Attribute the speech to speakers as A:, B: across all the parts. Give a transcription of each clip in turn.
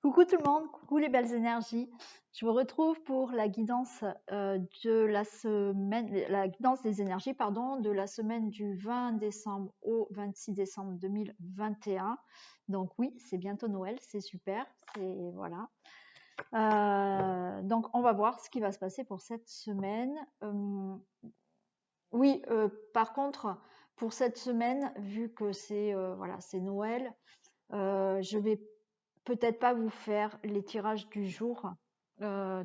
A: Coucou tout le monde, coucou les belles énergies. Je vous retrouve pour la guidance de la semaine, la guidance des énergies, pardon, de la semaine du 20 décembre au 26 décembre 2021. Donc oui, c'est bientôt Noël, c'est super, c'est voilà. Donc on va voir ce qui va se passer pour cette semaine. Oui, par contre, pour cette semaine, vu que c'est voilà, c'est Noël, je vais peut-être pas vous faire les tirages du jour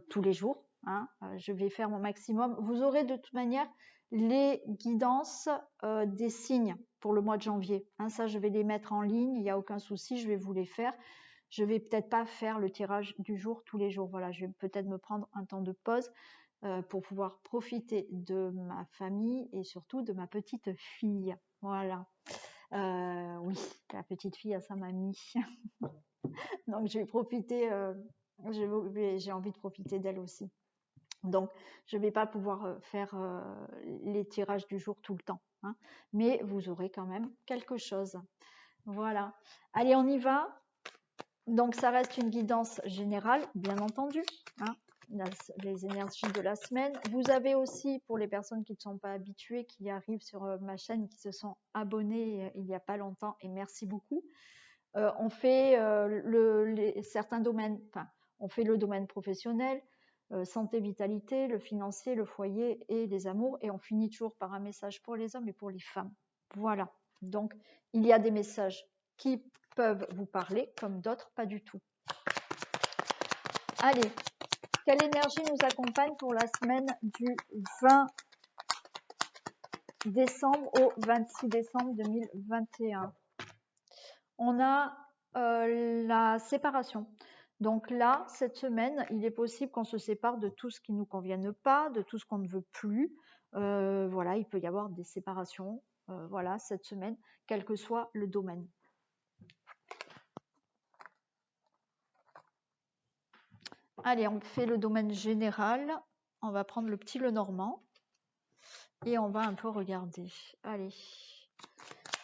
A: tous les jours. Hein. Je vais faire mon maximum. Vous aurez de toute manière les guidances des signes pour le mois de janvier. Hein, ça, je vais les mettre en ligne. Il n'y a aucun souci. Je vais vous les faire. Je vais peut-être pas faire le tirage du jour tous les jours. Voilà, je vais peut-être me prendre un temps de pause pour pouvoir profiter de ma famille et surtout de ma petite fille. Voilà. Oui, la petite fille a sa mamie. Donc, je vais profiter, j'ai envie de profiter d'elle aussi. Donc, je ne vais pas pouvoir faire les tirages du jour tout le temps. Hein, mais vous aurez quand même quelque chose. Voilà. Allez, on y va. Donc, ça reste une guidance générale, bien entendu. Hein, les énergies de la semaine. Vous avez aussi, pour les personnes qui ne sont pas habituées, qui arrivent sur ma chaîne, qui se sont abonnées il n'y a pas longtemps, et merci beaucoup. On fait certains domaines, enfin, on fait le domaine professionnel, santé, vitalité, le financier, le foyer et les amours, et on finit toujours par un message pour les hommes et pour les femmes. Voilà. Donc, il y a des messages qui peuvent vous parler, comme d'autres, pas du tout. Allez, quelle énergie nous accompagne pour la semaine du 20 décembre au 26 décembre 2021? On a la séparation. Donc là, cette semaine, il est possible qu'on se sépare de tout ce qui ne nous convienne pas, de tout ce qu'on ne veut plus. Voilà, il peut y avoir des séparations, voilà, cette semaine, quel que soit le domaine. Allez, on fait le domaine général. On va prendre le petit Lenormand et on va un peu regarder. Allez,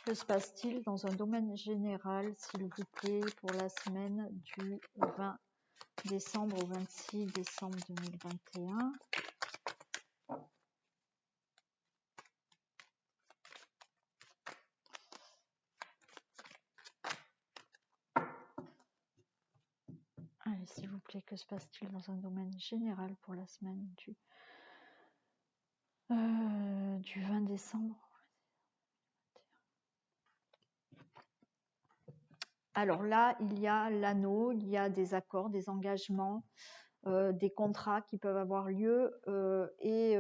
A: que se passe-t-il dans un domaine général, s'il vous plaît, pour la semaine du 20 décembre au 26 décembre 2021. Allez, s'il vous plaît, que se passe-t-il dans un domaine général pour la semaine du 20 décembre? Alors là, il y a l'anneau, il y a des accords, des engagements, des contrats qui peuvent avoir lieu et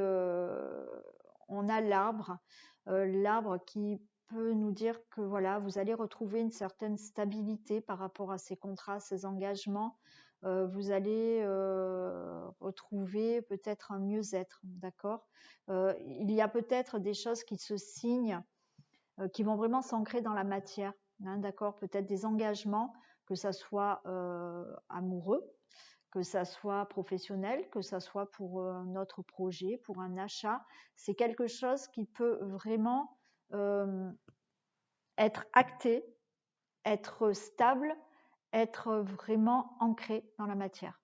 A: on a l'arbre qui peut nous dire que voilà, vous allez retrouver une certaine stabilité par rapport à ces contrats, ces engagements. Vous allez retrouver peut-être un mieux-être, d'accord. Il y a peut-être des choses qui se signent, qui vont vraiment s'ancrer dans la matière, hein, d'accord. Peut-être des engagements, que ça soit amoureux, que ça soit professionnel, que ça soit pour notre projet, pour un achat. C'est quelque chose qui peut vraiment être acté, être stable, être vraiment ancré dans la matière.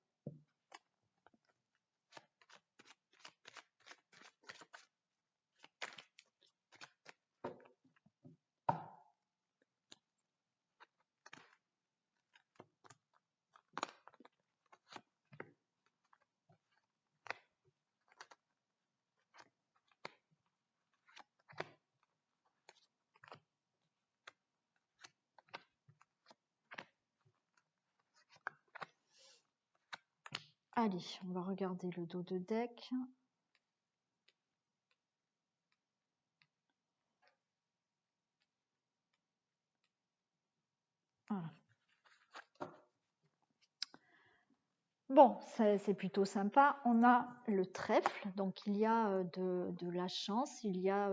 A: Allez, on va regarder le dos de deck. Voilà. Bon, c'est plutôt sympa. On a le trèfle, donc il y a de la chance, il y a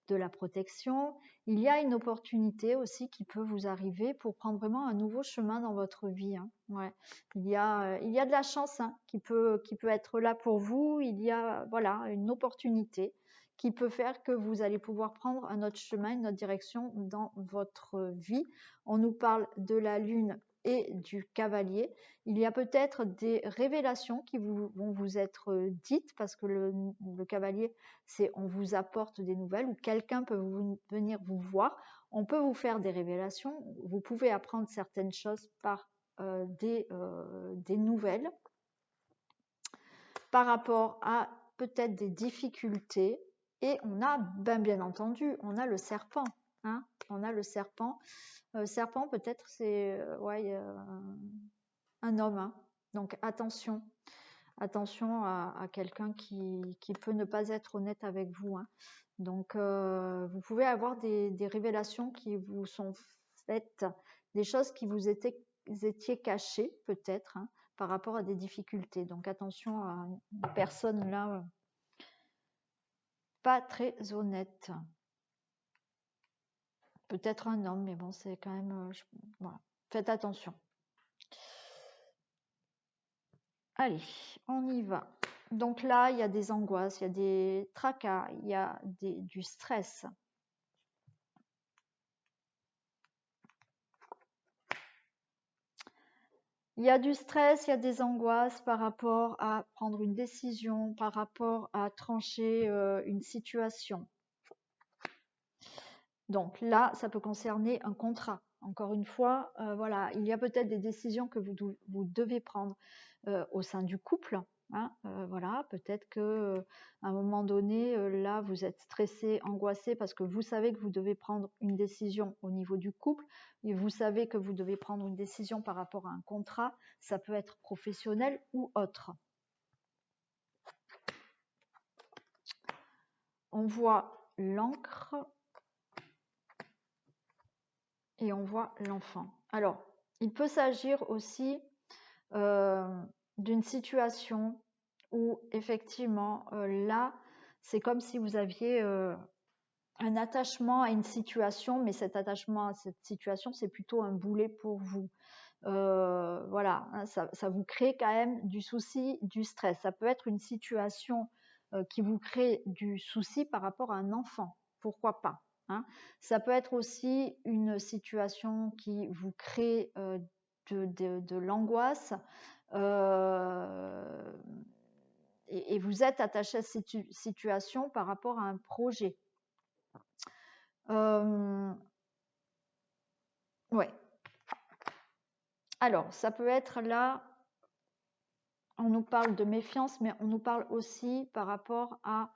A: de la protection, il y a une opportunité aussi qui peut vous arriver pour prendre vraiment un nouveau chemin dans votre vie. Hein. Ouais. Il y a de la chance hein, qui peut être là pour vous. Il y a voilà une opportunité qui peut faire que vous allez pouvoir prendre un autre chemin, une autre direction dans votre vie. On nous parle de la lune et du cavalier. Il y a peut-être des révélations qui vont vous être dites, parce que le cavalier, c'est on vous apporte des nouvelles, ou quelqu'un peut venir vous voir. On peut vous faire des révélations. Vous pouvez apprendre certaines choses par des nouvelles par rapport à peut-être des difficultés. Et on a, bien entendu, on a le serpent. Hein, on a le serpent. Serpent, peut-être, c'est un homme. Hein. Donc, attention. Attention à quelqu'un qui peut ne pas être honnête avec vous. Hein. Donc, vous pouvez avoir des révélations qui vous sont faites, des choses qui vous étiez cachées, peut-être, hein, par rapport à des difficultés. Donc, attention à une personne là, pas très honnête. Peut-être un homme, mais bon, c'est quand même... voilà. Faites attention. Allez, on y va. Donc là, il y a des angoisses, il y a des tracas, il y a du stress. Il y a du stress, il y a des angoisses par rapport à prendre une décision, par rapport à trancher une situation. Donc là, ça peut concerner un contrat. Encore une fois, voilà, il y a peut-être des décisions que vous devez prendre au sein du couple. Hein, voilà, peut-être que à un moment donné, là, vous êtes stressé, angoissé parce que vous savez que vous devez prendre une décision au niveau du couple et vous savez que vous devez prendre une décision par rapport à un contrat. Ça peut être professionnel ou autre. On voit l'encre et on voit l'enfant. Alors, il peut s'agir aussi d'une situation où effectivement là c'est comme si vous aviez un attachement à une situation, mais cet attachement à cette situation c'est plutôt un boulet pour vous. Voilà, hein, ça vous crée quand même du souci, du stress. Ça peut être une situation qui vous crée du souci par rapport à un enfant, pourquoi pas, hein. Ça peut être aussi une situation qui vous crée de l'angoisse et vous êtes attaché à cette situation par rapport à un projet. Ouais. Alors, ça peut être là, on nous parle de méfiance, mais on nous parle aussi par rapport à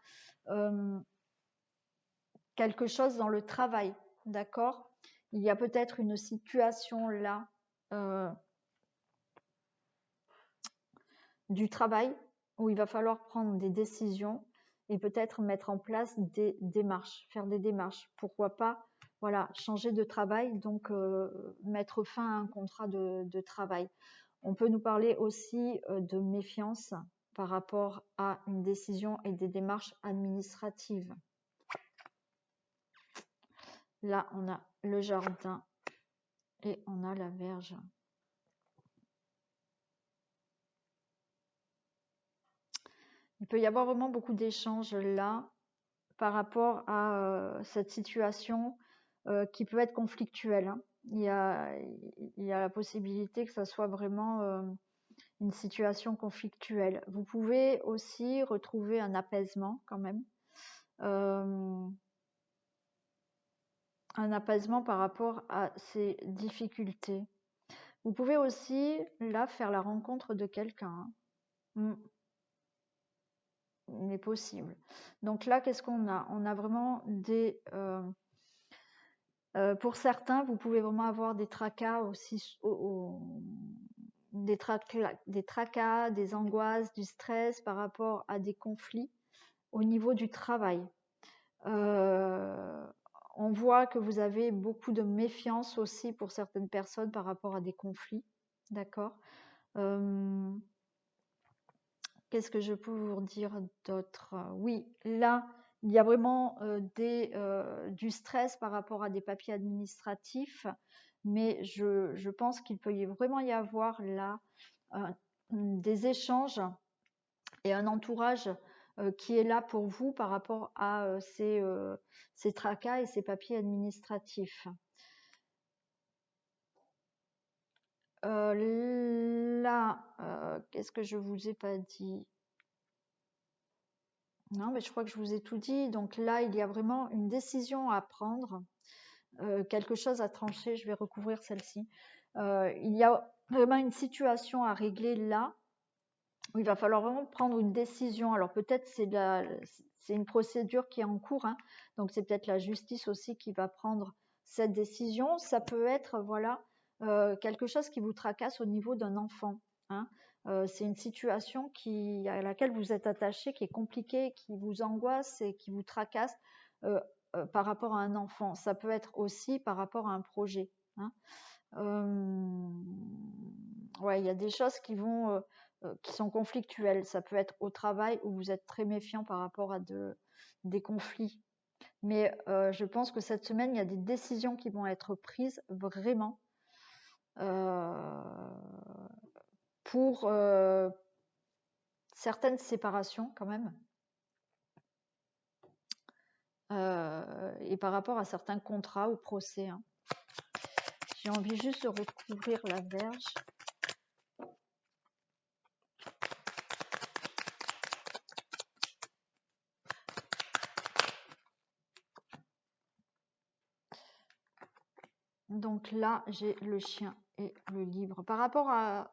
A: quelque chose dans le travail, d'accord? Il y a peut-être une situation là du travail où il va falloir prendre des décisions et peut-être mettre en place des démarches, faire des démarches. Pourquoi pas, voilà, changer de travail, donc mettre fin à un contrat de travail. On peut nous parler aussi de méfiance par rapport à une décision et des démarches administratives. Là, on a le jardin et on a la Vierge. Il peut y avoir vraiment beaucoup d'échanges là par rapport à cette situation qui peut être conflictuelle. Hein. Il y a la possibilité que ça soit vraiment une situation conflictuelle. Vous pouvez aussi retrouver un apaisement quand même. Un apaisement par rapport à ces difficultés. Vous pouvez aussi là faire la rencontre de quelqu'un. Hein. Il est possible. Donc là, qu'est-ce qu'on a? On a vraiment des... pour certains, vous pouvez vraiment avoir des tracas aussi, des tracas, des angoisses, du stress par rapport à des conflits au niveau du travail. On voit que vous avez beaucoup de méfiance aussi pour certaines personnes par rapport à des conflits. D'accord. Qu'est-ce que je peux vous dire d'autre? Oui, là, il y a vraiment du stress par rapport à des papiers administratifs, mais je pense qu'il peut vraiment y avoir là des échanges et un entourage qui est là pour vous par rapport à ces tracas et ces papiers administratifs. Là, qu'est-ce que je vous ai pas dit? Non, mais je crois que je vous ai tout dit. Donc là, il y a vraiment une décision à prendre, quelque chose à trancher. Je vais recouvrir celle-ci. Il y a vraiment une situation à régler là, où il va falloir vraiment prendre une décision. Alors peut-être c'est une procédure qui est en cours, hein. Donc c'est peut-être la justice aussi qui va prendre cette décision. Ça peut être, voilà, quelque chose qui vous tracasse au niveau d'un enfant, hein. C'est une situation à laquelle vous êtes attaché, qui est compliquée, qui vous angoisse et qui vous tracasse euh, par rapport à un enfant. Ça peut être aussi par rapport à un projet, hein. Ouais, il y a des choses qui sont conflictuelles. Ça peut être au travail où vous êtes très méfiant par rapport à des conflits. Mais je pense que cette semaine, il y a des décisions qui vont être prises vraiment pour certaines séparations quand même. Et par rapport à certains contrats ou procès, hein. J'ai envie juste de recouvrir la Vierge. Donc là, j'ai le chien et le livre. Par rapport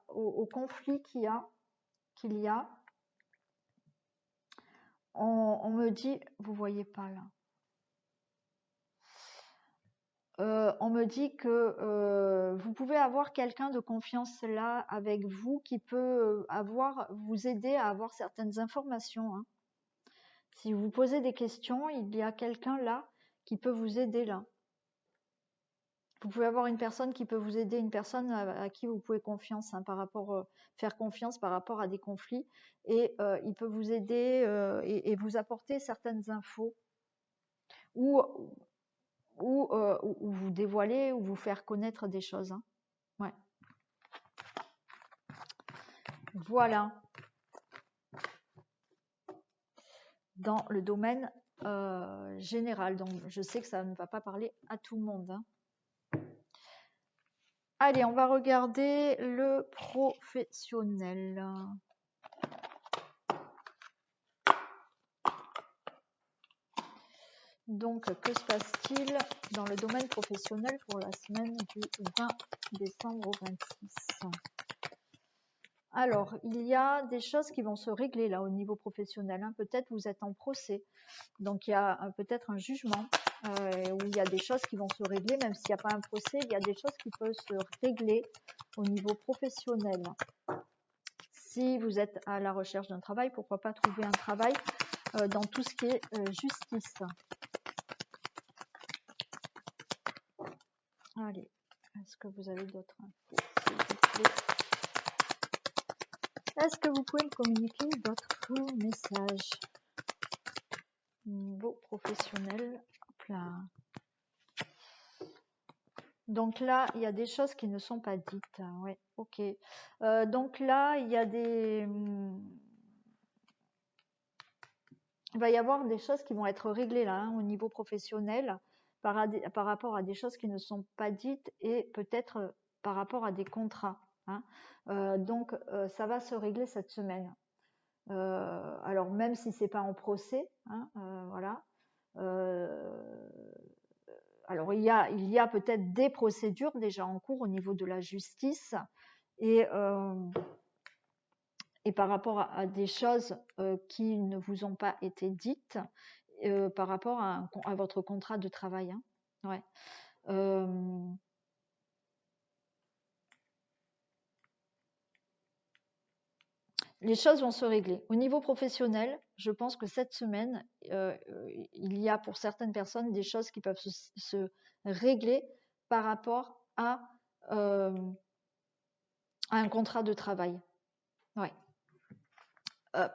A: au conflit qu'il y a, on me dit, vous voyez pas là, on me dit que vous pouvez avoir quelqu'un de confiance là avec vous qui peut vous aider à avoir certaines informations, hein. Si vous posez des questions, il y a quelqu'un là qui peut vous aider là. Vous pouvez avoir une personne qui peut vous aider, une personne à qui vous pouvez faire confiance par rapport à des conflits, et il peut vous aider et vous apporter certaines infos ou vous dévoiler ou vous faire connaître des choses, hein. Ouais. Voilà. Dans le domaine général. Donc, je sais que ça ne va pas parler à tout le monde, hein. Allez, on va regarder le professionnel. Donc, que se passe-t-il dans le domaine professionnel pour la semaine du 20 décembre au 26? Alors, il y a des choses qui vont se régler là au niveau professionnel, hein. Peut-être vous êtes en procès, donc il y a peut-être un jugement où il y a des choses qui vont se régler, même s'il n'y a pas un procès, il y a des choses qui peuvent se régler au niveau professionnel. Si vous êtes à la recherche d'un travail, pourquoi pas trouver un travail dans tout ce qui est justice. Allez, est-ce que vous avez d'autres infos, s'il vous plaît? Est-ce que vous pouvez me communiquer d'autres messages? Niveau professionnel. Hop là. Donc là, il y a des choses qui ne sont pas dites. Oui, ok. Donc là, il y a il va y avoir des choses qui vont être réglées là, hein, au niveau professionnel par rapport à des choses qui ne sont pas dites et peut-être par rapport à des contrats, hein. Donc ça va se régler cette semaine. Alors même si c'est pas en procès, hein, voilà. Alors il y a peut-être des procédures déjà en cours au niveau de la justice et par rapport à des choses qui ne vous ont pas été dites par rapport à votre contrat de travail, hein. Ouais. Les choses vont se régler. Au niveau professionnel, je pense que cette semaine, il y a pour certaines personnes des choses qui peuvent se régler par rapport à un contrat de travail. Ouais.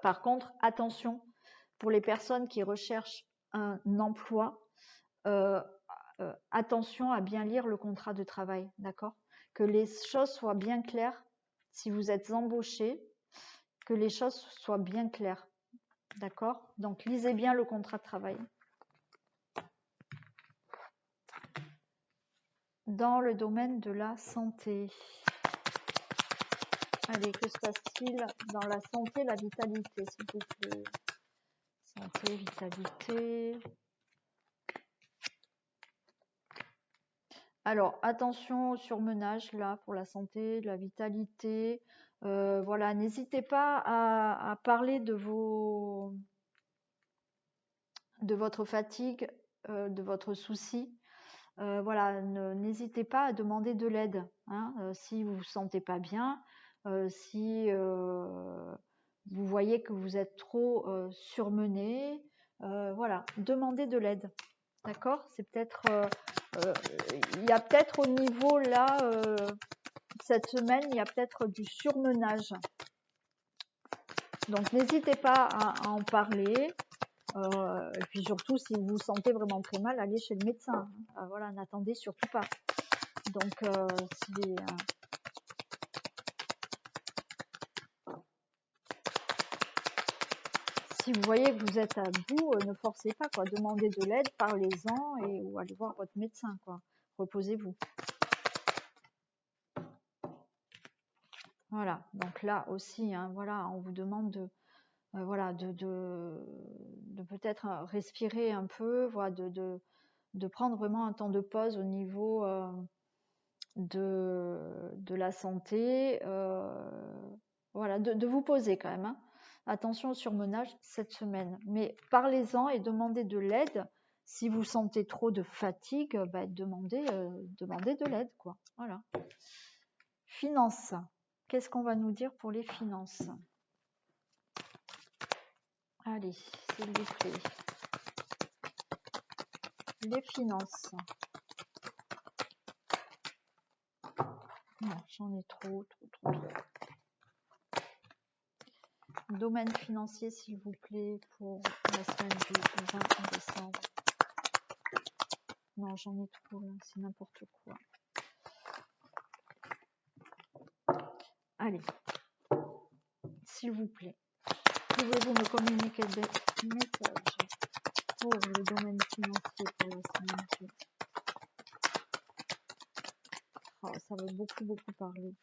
A: Par contre, attention, pour les personnes qui recherchent un emploi, attention à bien lire le contrat de travail, d'accord? Que les choses soient bien claires. Si vous êtes embauché, que les choses soient bien claires, d'accord? Donc, lisez bien le contrat de travail. Dans le domaine de la santé. Allez, que se passe-t-il dans la santé, la vitalité, s'il vous plaît? Santé, vitalité. Alors, attention au surmenage, là, pour la santé, la vitalité. Voilà, n'hésitez pas à parler de votre fatigue, de votre souci. Voilà, n'hésitez pas à demander de l'aide, hein, si vous vous sentez pas bien, si vous voyez que vous êtes trop surmené, voilà, demandez de l'aide. D'accord? C'est peut-être, il y a peut-être au niveau là, cette semaine, il y a peut-être du surmenage. Donc n'hésitez pas à en parler. Et puis surtout, si vous vous sentez vraiment très mal, allez chez le médecin. Voilà, n'attendez surtout pas. Donc, si vous voyez que vous êtes à bout, ne forcez pas, quoi. Demandez de l'aide, parlez-en ou allez voir votre médecin, quoi. Reposez-vous. Voilà. Donc là aussi, hein, voilà, on vous demande de, voilà, de peut-être respirer un peu, voilà, de prendre vraiment un temps de pause au niveau de la santé, voilà, de vous poser quand même, hein. Attention au surmenage cette semaine, mais parlez-en et demandez de l'aide. Si vous sentez trop de fatigue, bah, demandez de l'aide, quoi. Voilà. Finances. Qu'est-ce qu'on va nous dire pour les finances? Allez, s'il vous plaît. Les finances. Non, j'en ai trop. Domaine financier, s'il vous plaît, pour la semaine du 20 décembre. Non, j'en ai trop, là, c'est n'importe quoi. Allez, s'il vous plaît, pouvez-vous me communiquer des messages pour le domaine financier pour la semaine du... Oh, ça va beaucoup parler.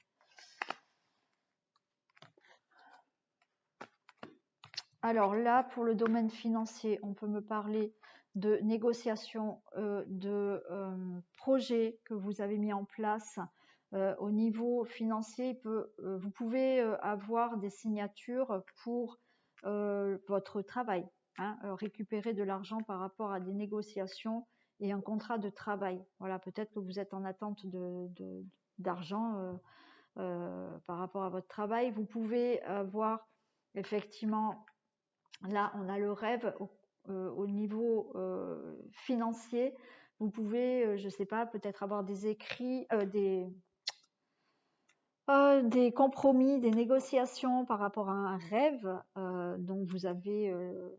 A: Alors là, pour le domaine financier, on peut me parler de négociations, de projets que vous avez mis en place. Au niveau financier, vous pouvez avoir des signatures pour votre travail, hein, récupérer de l'argent par rapport à des négociations et un contrat de travail. Voilà, peut-être que vous êtes en attente d'argent par rapport à votre travail. Vous pouvez avoir effectivement, là on a le rêve au niveau financier. Vous pouvez, je ne sais pas, peut-être avoir des écrits, des compromis, des négociations par rapport à un rêve dont vous avez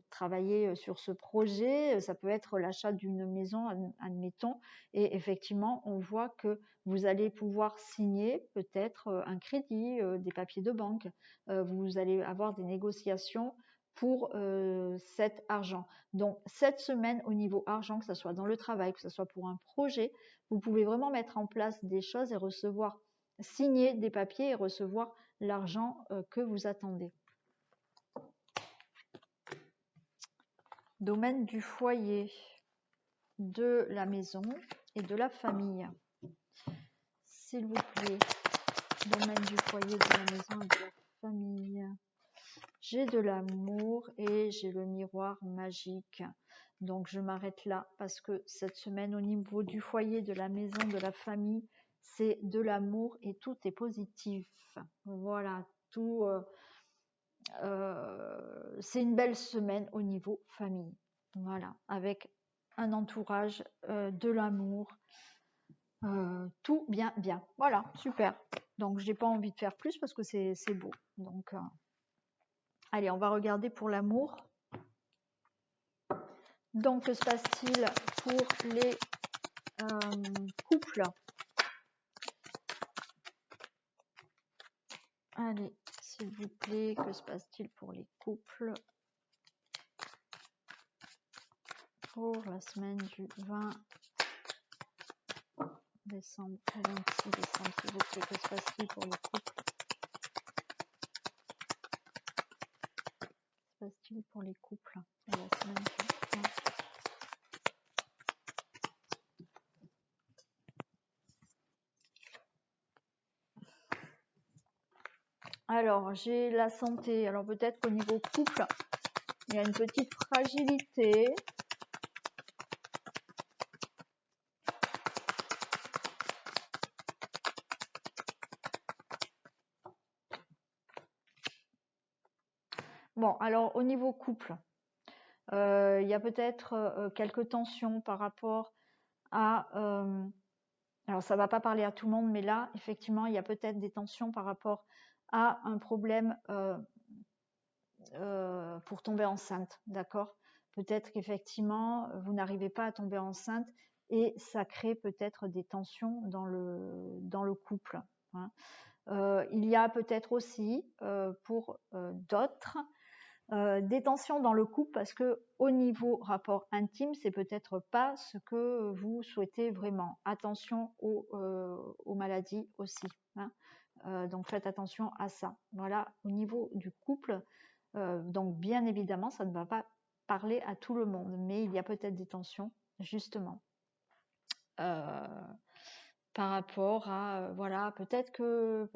A: travaillé sur ce projet. Ça peut être l'achat d'une maison, admettons, et effectivement, on voit que vous allez pouvoir signer peut-être un crédit, des papiers de banque. Vous allez avoir des négociations pour cet argent. Donc, cette semaine, au niveau argent, que ce soit dans le travail, que ce soit pour un projet, vous pouvez vraiment mettre en place des choses et signer des papiers et recevoir l'argent que vous attendez. Domaine du foyer, de la maison et de la famille. S'il vous plaît, domaine du foyer, de la maison et de la famille. J'ai de l'amour et j'ai le miroir magique. Donc je m'arrête là parce que cette semaine, au niveau du foyer, de la maison, de la famille, c'est de l'amour et tout est positif. Voilà, tout. C'est une belle semaine au niveau famille. Voilà, avec un entourage, de l'amour, tout bien. Voilà, super. Donc j'ai pas envie de faire plus parce que c'est beau. Donc allez, on va regarder pour l'amour. Donc que se passe-t-il pour les couples? Allez, s'il vous plaît, que se passe-t-il pour les couples pour la semaine du 20 décembre au 26 décembre, s'il vous plaît, que se passe-t-il pour les couples passe-t-il pour les couples la semaine du 20? Alors, j'ai la santé. Alors, peut-être qu'au niveau couple, il y a une petite fragilité. Bon, alors, au niveau couple, il y a peut-être quelques tensions par rapport à... alors, ça ne va pas parler à tout le monde, mais là, effectivement, il y a peut-être des tensions par rapport à un problème pour tomber enceinte, d'accord? Peut-être qu'effectivement, vous n'arrivez pas à tomber enceinte et ça crée peut-être des tensions dans le couple, hein. Il y a peut-être aussi, pour d'autres, des tensions dans le couple parce que au niveau rapport intime, c'est peut-être pas ce que vous souhaitez vraiment. Attention aux maladies aussi, hein. Donc faites attention à ça. Voilà, au niveau du couple, donc bien évidemment, ça ne va pas parler à tout le monde, mais il y a peut-être des tensions justement par rapport à voilà, peut-être que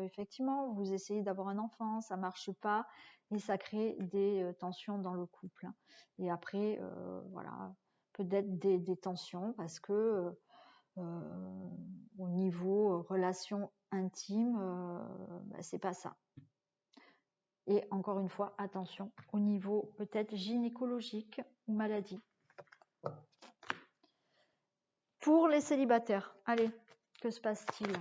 A: effectivement vous essayez d'avoir un enfant, ça marche pas et ça crée des tensions dans le couple, hein. Et après voilà, peut-être des tensions parce que au niveau relation intime, c'est pas ça. Et encore une fois, attention au niveau peut-être gynécologique ou maladie. Pour les célibataires, allez, que se passe-t-il?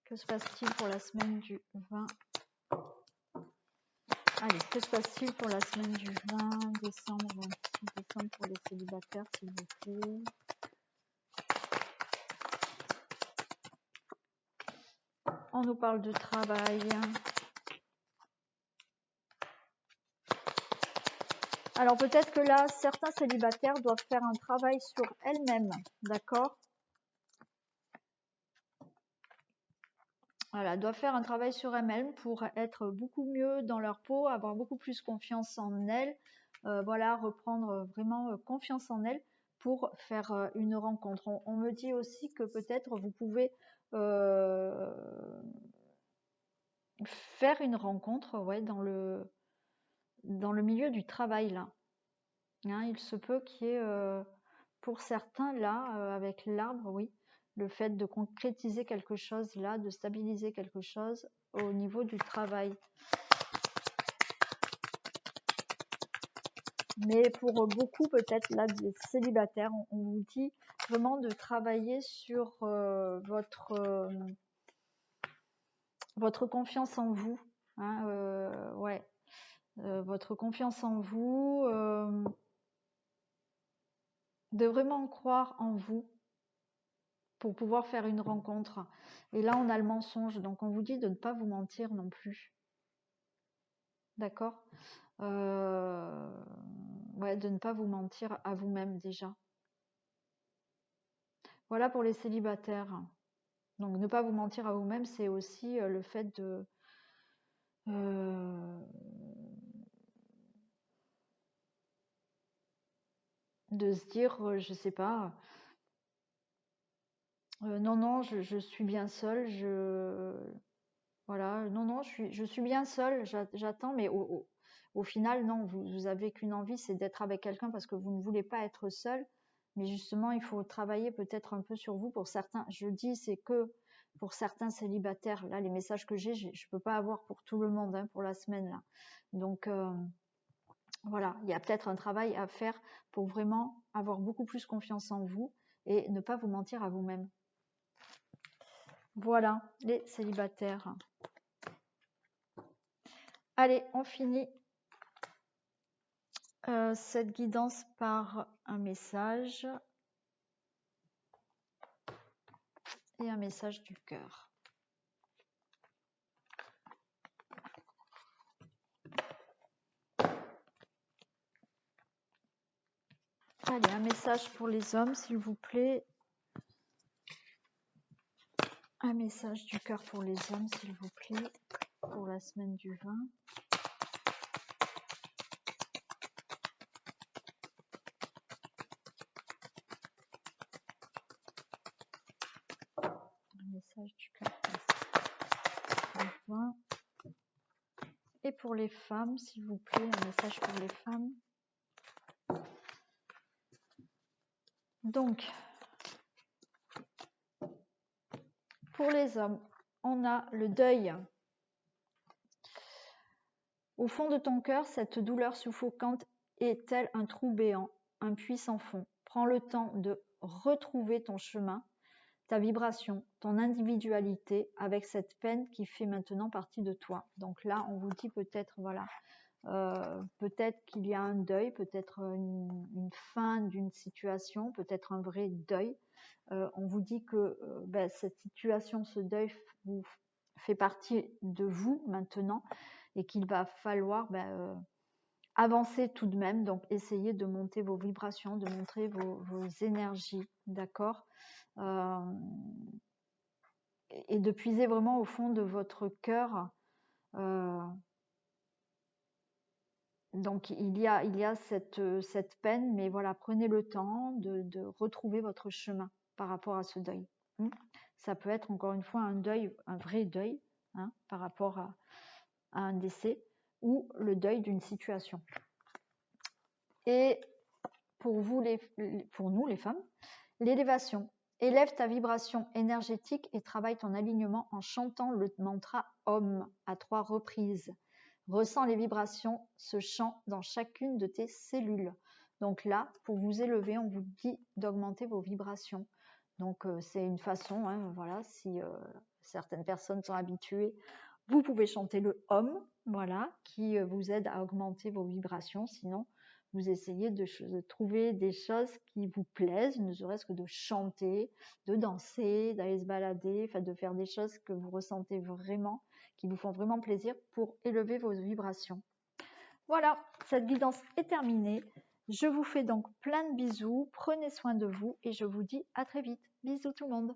A: Que se passe-t-il pour la semaine du 20? Allez, que se passe-t-il pour la semaine du 20 décembre, 26 décembre pour les célibataires, s'il vous plaît? On nous parle de travail. Alors peut-être que là, certains célibataires doivent faire un travail sur elles-mêmes, d'accord? Voilà, doivent faire un travail sur elles-mêmes pour être beaucoup mieux dans leur peau, avoir beaucoup plus confiance en elles, voilà, reprendre vraiment confiance en elles pour faire une rencontre. On me dit aussi que peut-être vous pouvez faire une rencontre, ouais, dans le milieu du travail là, hein. Il se peut qu'il y ait pour certains là, avec l'arbre, oui, le fait de concrétiser quelque chose là, de stabiliser quelque chose au niveau du travail. Mais pour beaucoup, peut-être là, des célibataires, on vous dit vraiment de travailler sur votre confiance en vous, hein, ouais, votre confiance en vous, de vraiment croire en vous pour pouvoir faire une rencontre. Et là, on a le mensonge, donc on vous dit de ne pas vous mentir non plus. D'accord? Ouais, de ne pas vous mentir à vous-même déjà. Voilà pour les célibataires. Donc ne pas vous mentir à vous-même, c'est aussi le fait de se dire, je sais pas, non, non, je suis bien seule, voilà, non, non, je suis bien seule, j'attends, mais au final, non, vous avez qu'une envie, c'est d'être avec quelqu'un parce que vous ne voulez pas être seule. Mais justement, il faut travailler peut-être un peu sur vous. Pour certains, je dis, c'est que pour certains célibataires, là, les messages que j'ai, je ne peux pas avoir pour tout le monde, hein, pour la semaine, là. Donc, voilà, il y a peut-être un travail à faire pour vraiment avoir beaucoup plus confiance en vous et ne pas vous mentir à vous-même. Voilà, les célibataires. Allez, on finit cette guidance par un message et un message du cœur. Allez, un message pour les hommes, s'il vous plaît. Un message du cœur pour les hommes, s'il vous plaît, pour la semaine du 20. Un message du cœur pour le 20. Et pour les femmes, s'il vous plaît, un message pour les femmes. Donc, pour les hommes, on a le deuil. Au fond de ton cœur, cette douleur suffocante est telle un trou béant, un puits sans fond. Prends le temps de retrouver ton chemin, ta vibration, ton individualité avec cette peine qui fait maintenant partie de toi. Donc là, on vous dit peut-être, voilà, peut-être qu'il y a un deuil, peut-être une fin d'une situation, peut-être un vrai deuil. On vous dit que cette situation, ce deuil vous fait partie de vous maintenant et qu'il va falloir avancer tout de même, donc essayez de monter vos vibrations, de montrer vos énergies, d'accord, et de puiser vraiment au fond de votre cœur. Donc il y a cette peine, mais voilà, prenez le temps de retrouver votre chemin par rapport à ce deuil. Ça peut être encore une fois un deuil, un vrai deuil, par rapport à un décès, ou le deuil d'une situation. Et pour vous, pour nous les femmes, l'élévation. Élève ta vibration énergétique et travaille ton alignement en chantant le mantra Om à 3 reprises. Ressens les vibrations, ce chant dans chacune de tes cellules. Donc là, pour vous élever, on vous dit d'augmenter vos vibrations. Donc c'est une façon, voilà, si certaines personnes sont habituées, vous pouvez chanter le Om, voilà, qui vous aide à augmenter vos vibrations. Sinon, vous essayez de trouver des choses qui vous plaisent, ne serait-ce que de chanter, de danser, d'aller se balader, enfin de faire des choses que vous ressentez vraiment, qui vous font vraiment plaisir pour élever vos vibrations. Voilà, cette guidance est terminée. Je vous fais donc plein de bisous, prenez soin de vous et je vous dis à très vite. Bisous tout le monde.